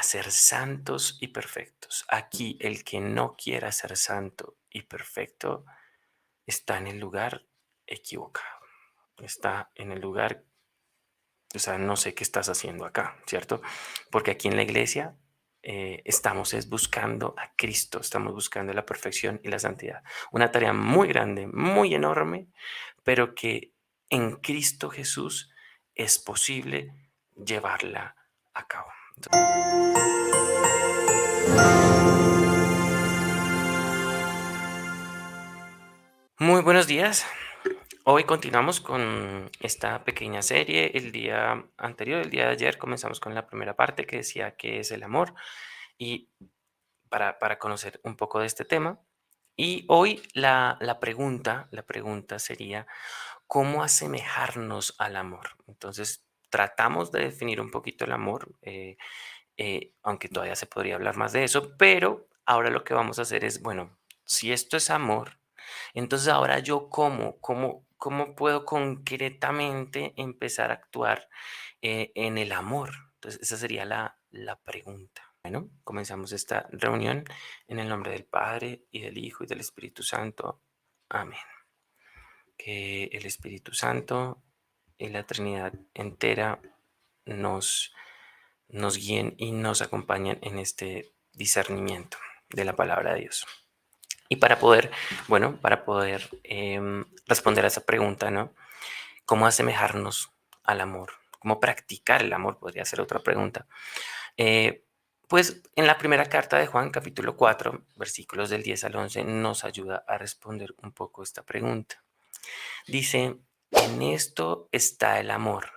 a ser santos y perfectos. Aquí el que no quiera ser santo y perfecto está en el lugar equivocado. Está en el lugar, o sea, no sé qué estás haciendo acá, ¿cierto? Porque aquí en la iglesia estamos es buscando a Cristo, estamos buscando la perfección y la santidad. Una tarea muy grande, muy enorme, pero que en Cristo Jesús es posible llevarla a cabo. Muy buenos días. Hoy continuamos con esta pequeña serie. El día anterior, el día de ayer, comenzamos con la primera parte que decía qué es el amor y para conocer un poco de este tema. Y hoy la pregunta sería, ¿cómo asemejarnos al amor? Entonces, tratamos de definir un poquito el amor, aunque todavía se podría hablar más de eso, pero ahora lo que vamos a hacer es, bueno, si esto es amor, entonces ahora yo cómo puedo concretamente empezar a actuar en el amor. Entonces esa sería la pregunta. Bueno, comenzamos esta reunión en el nombre del Padre y del Hijo y del Espíritu Santo. Amén. Que el Espíritu Santo y la Trinidad entera nos, nos guíen y nos acompañen en este discernimiento de la palabra de Dios. Y para poder responder a esa pregunta, ¿no? ¿Cómo asemejarnos al amor? ¿Cómo practicar el amor? Podría ser otra pregunta. Eh, pues en la primera carta de Juan, capítulo 4, versículos del 10 al 11, nos ayuda a responder un poco esta pregunta. Dice, en esto está el amor,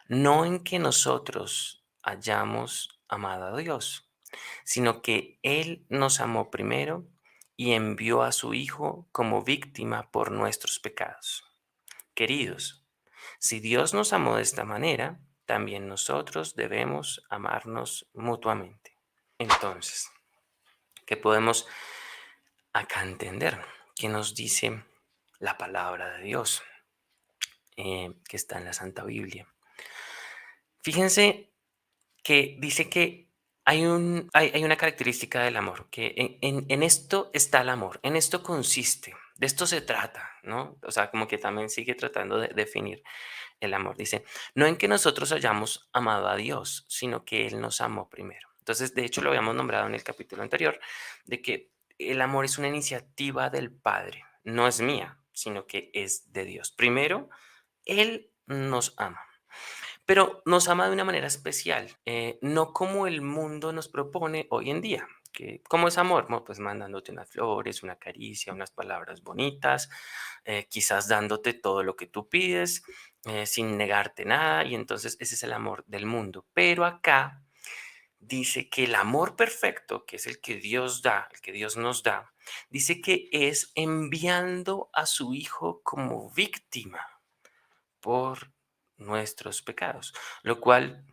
no en que nosotros hayamos amado a Dios, sino que Él nos amó primero y envió a su Hijo como víctima por nuestros pecados. Queridos, si Dios nos amó de esta manera, también nosotros debemos amarnos mutuamente. Entonces, ¿qué podemos acá entender? ¿Qué nos dice la palabra de Dios que está en la Santa Biblia? Fíjense que dice que hay una característica del amor, que en esto está el amor, en esto consiste, de esto se trata, ¿no? O sea, como que también sigue tratando de definir el amor. Dice, no en que nosotros hayamos amado a Dios, sino que Él nos amó primero. Entonces, de hecho, lo habíamos nombrado en el capítulo anterior, de que el amor es una iniciativa del Padre, no es mía, sino que es de Dios. Primero, Él nos ama. Pero nos ama de una manera especial, no como el mundo nos propone hoy en día. ¿Cómo es amor? Bueno, pues mandándote unas flores, una caricia, unas palabras bonitas, quizás dándote todo lo que tú pides, sin negarte nada, y entonces ese es el amor del mundo. Pero acá dice que el amor perfecto, que es el que Dios da, el que Dios nos da, dice que es enviando a su Hijo como víctima por nuestros pecados, lo cual,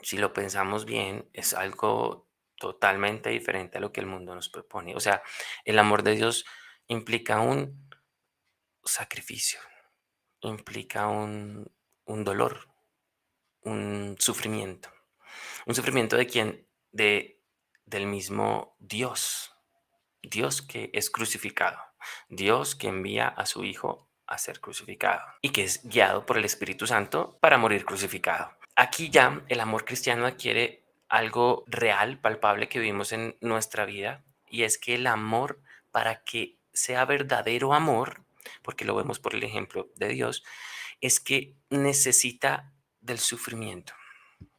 si lo pensamos bien, es algo totalmente diferente a lo que el mundo nos propone. O sea, el amor de Dios implica un sacrificio, implica un dolor, un sufrimiento de quien, del mismo Dios, Dios que es crucificado, Dios que envía a su Hijo a ser crucificado y que es guiado por el Espíritu Santo para morir crucificado. Aquí ya el amor cristiano adquiere algo real, palpable que vivimos en nuestra vida, y es que el amor, para que sea verdadero amor, porque lo vemos por el ejemplo de Dios, es que necesita del sufrimiento.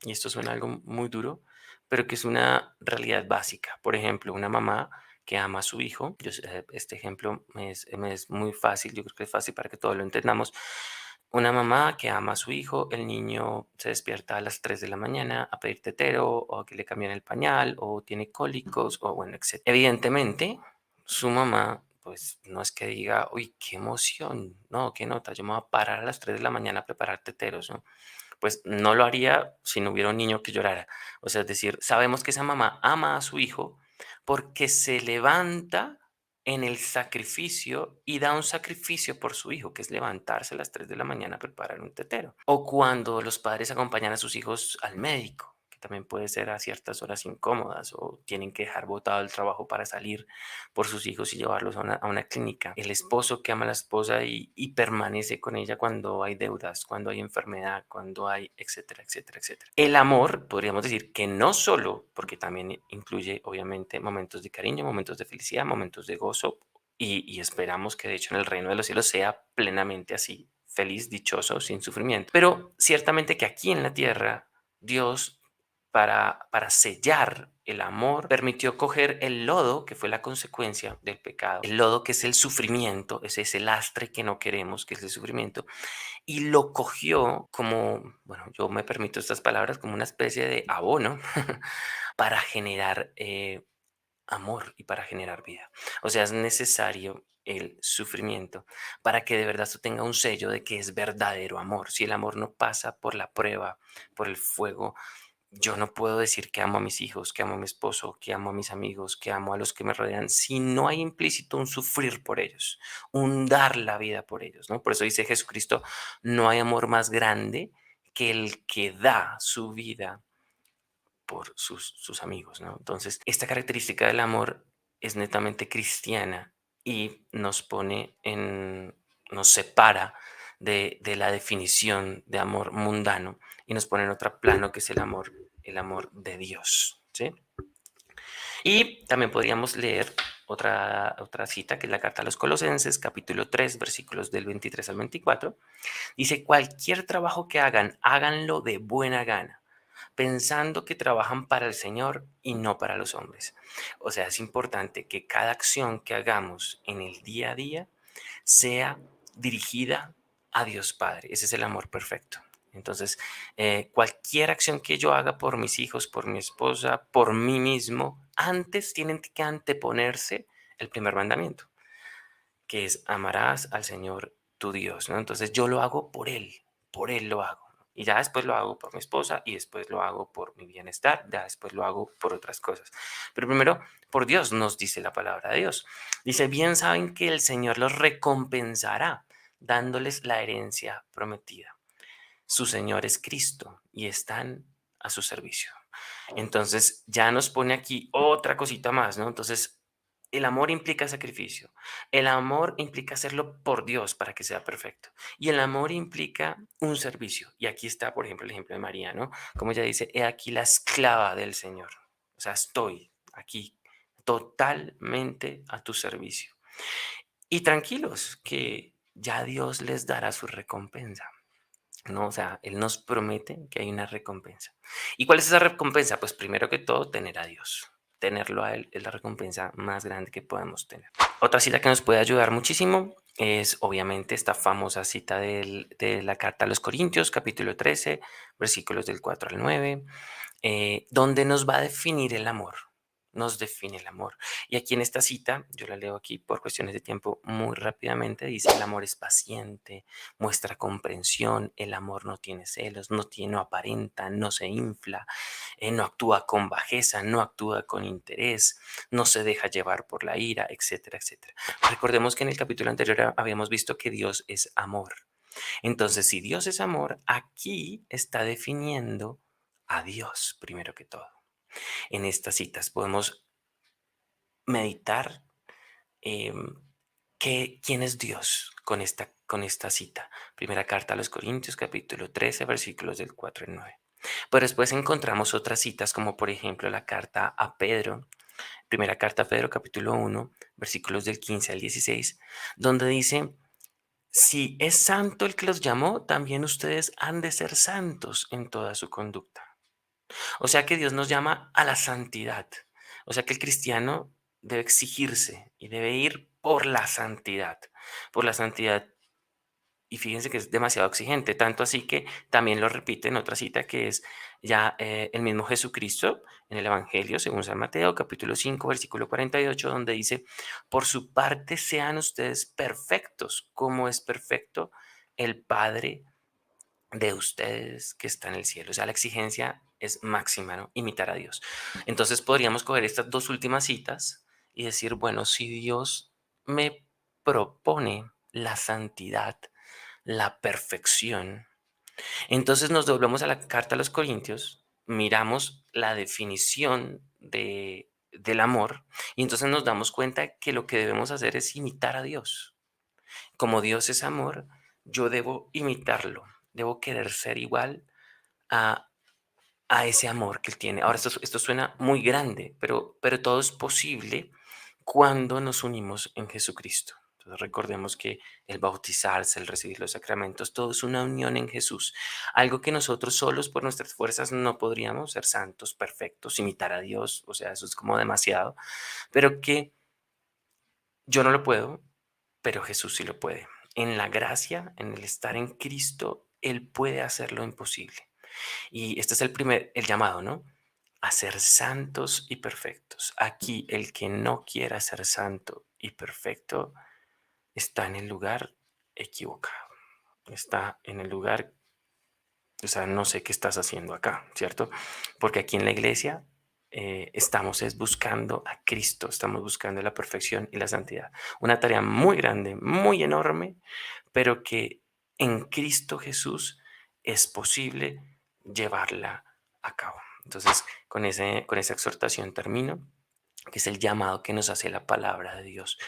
Y esto suena algo muy duro, pero que es una realidad básica. Por ejemplo, una mamá que ama a su hijo, este ejemplo me es muy fácil, yo creo que es fácil para que todos lo entendamos. Una mamá que ama a su hijo, el niño se despierta a las 3 de la mañana a pedir tetero o que le cambien el pañal o tiene cólicos o bueno, etc. Evidentemente, su mamá pues no es que diga, uy, qué emoción, no, qué nota, yo me voy a parar a las 3 de la mañana a preparar teteros, ¿no? Pues no lo haría si no hubiera un niño que llorara. O sea, es decir, sabemos que esa mamá ama a su hijo porque se levanta en el sacrificio y da un sacrificio por su hijo, que es levantarse a las 3 de la mañana a preparar un tetero. O cuando los padres acompañan a sus hijos al médico, que también puede ser a ciertas horas incómodas o tienen que dejar botado el trabajo para salir por sus hijos y llevarlos a una clínica. El esposo que ama a la esposa y permanece con ella cuando hay deudas, cuando hay enfermedad, cuando hay, etcétera, etcétera, etcétera. El amor, podríamos decir que no solo, porque también incluye obviamente momentos de cariño, momentos de felicidad, momentos de gozo, y esperamos que de hecho en el reino de los cielos sea plenamente así, feliz, dichoso, sin sufrimiento. Pero ciertamente que aquí en la tierra, Dios, para sellar el amor, permitió coger el lodo, que fue la consecuencia del pecado, el lodo que es el sufrimiento, es ese lastre que no queremos, que es el sufrimiento, y lo cogió como, bueno, yo me permito estas palabras, como una especie de abono para generar amor y para generar vida. O sea, es necesario el sufrimiento para que de verdad esto tenga un sello de que es verdadero amor. Si el amor no pasa por la prueba, por el fuego, yo no puedo decir que amo a mis hijos, que amo a mi esposo, que amo a mis amigos, que amo a los que me rodean, si no hay implícito un sufrir por ellos, un dar la vida por ellos, ¿no? Por eso dice Jesucristo, no hay amor más grande que el que da su vida por sus amigos, ¿no? Entonces, esta característica del amor es netamente cristiana y nos pone nos separa de la definición de amor mundano y nos pone en otro plano que es el amor de Dios, ¿sí? Y también podríamos leer otra cita, que es la carta a los Colosenses, capítulo 3, versículos del 23 al 24. Dice, cualquier trabajo que hagan, háganlo de buena gana, pensando que trabajan para el Señor y no para los hombres. O sea, es importante que cada acción que hagamos en el día a día sea dirigida a Dios Padre. Ese es el amor perfecto. Entonces, cualquier acción que yo haga por mis hijos, por mi esposa, por mí mismo, antes tienen que anteponerse el primer mandamiento, que es amarás al Señor tu Dios, ¿no? Entonces yo lo hago por Él lo hago. Y ya después lo hago por mi esposa y después lo hago por mi bienestar, ya después lo hago por otras cosas. Pero primero, por Dios nos dice la palabra de Dios. Dice, bien saben que el Señor los recompensará dándoles la herencia prometida. Su Señor es Cristo y están a su servicio. Entonces ya nos pone aquí otra cosita más, ¿no? Entonces, el amor implica sacrificio. El amor implica hacerlo por Dios para que sea perfecto. Y el amor implica un servicio. Y aquí está, por ejemplo, el ejemplo de María, ¿no? Como ella dice, he aquí la esclava del Señor. O sea, estoy aquí totalmente a tu servicio. Y tranquilos, que ya Dios les dará su recompensa. ¿No? O sea, Él nos promete que hay una recompensa. ¿Y cuál es esa recompensa? Pues primero que todo, tener a Dios. Tenerlo a Él es la recompensa más grande que podemos tener. Otra cita que nos puede ayudar muchísimo es obviamente esta famosa cita de la carta a los Corintios, capítulo 13, versículos del 4 al 9, donde nos va a definir el amor. Nos define el amor. Y aquí en esta cita, yo la leo aquí por cuestiones de tiempo muy rápidamente, dice, el amor es paciente, muestra comprensión, el amor no tiene celos, no aparenta, no se infla, no actúa con bajeza, no actúa con interés, no se deja llevar por la ira, etcétera, etcétera. Recordemos que en el capítulo anterior habíamos visto que Dios es amor. Entonces, si Dios es amor, aquí está definiendo a Dios primero que todo. En estas citas podemos meditar em, quién es Dios con esta cita. Primera carta a los Corintios, capítulo 13, versículos del 4 al 9. Pero después encontramos otras citas, como por ejemplo la carta a Pedro, primera carta a Pedro, capítulo 1, versículos del 15 al 16, donde dice, si es santo el que los llamó, también ustedes han de ser santos en toda su conducta. O sea que Dios nos llama a la santidad. O sea que el cristiano debe exigirse y debe ir por la santidad. Por la santidad. Y fíjense que es demasiado exigente, tanto así que también lo repite en otra cita que es ya el mismo Jesucristo en el Evangelio, según San Mateo, capítulo 5 versículo 48 donde dice, por su parte sean ustedes perfectos, como es perfecto el Padre de ustedes que está en el cielo. O sea, la exigencia es máxima, ¿no? Imitar a Dios. Entonces podríamos coger estas dos últimas citas y decir, bueno, si Dios me propone la santidad, la perfección, entonces nos doblamos a la carta a los Corintios miramos la definición del amor y entonces nos damos cuenta que lo que debemos hacer es imitar a Dios. Como Dios es amor, yo debo imitarlo, debo querer ser igual a, a ese amor que Él tiene. Ahora, esto suena muy grande, pero todo es posible cuando nos unimos en Jesucristo. Entonces recordemos que el bautizarse, el recibir los sacramentos, todo es una unión en Jesús. Algo que nosotros solos por nuestras fuerzas no podríamos ser santos, perfectos, imitar a Dios, o sea, eso es como demasiado, pero que yo no lo puedo, pero Jesús sí lo puede. En la gracia, en el estar en Cristo, Él puede hacer lo imposible. Y este es el llamado, ¿no? A ser santos y perfectos. Aquí el que no quiera ser santo y perfecto está en el lugar equivocado. Está en el lugar, o sea, no sé qué estás haciendo acá, ¿cierto? Porque aquí en la iglesia estamos es buscando a Cristo, estamos buscando la perfección y la santidad. Una tarea muy grande, muy enorme, pero que en Cristo Jesús es posible llevarla a cabo. Entonces, con esa exhortación termino, que es el llamado que nos hace la palabra de Dios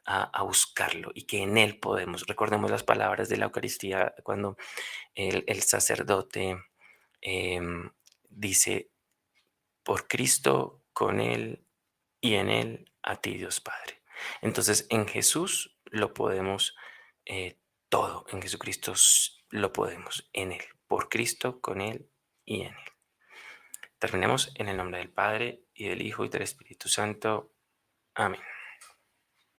a buscarlo y que en Él podemos. Recordemos las palabras de la Eucaristía cuando el sacerdote dice, por Cristo, con Él y en Él, a ti Dios Padre. Entonces, en Jesús lo podemos todo, en Jesucristo lo podemos, en Él, por Cristo, con Él y en Él. Terminemos en el nombre del Padre y del Hijo y del Espíritu Santo. Amén.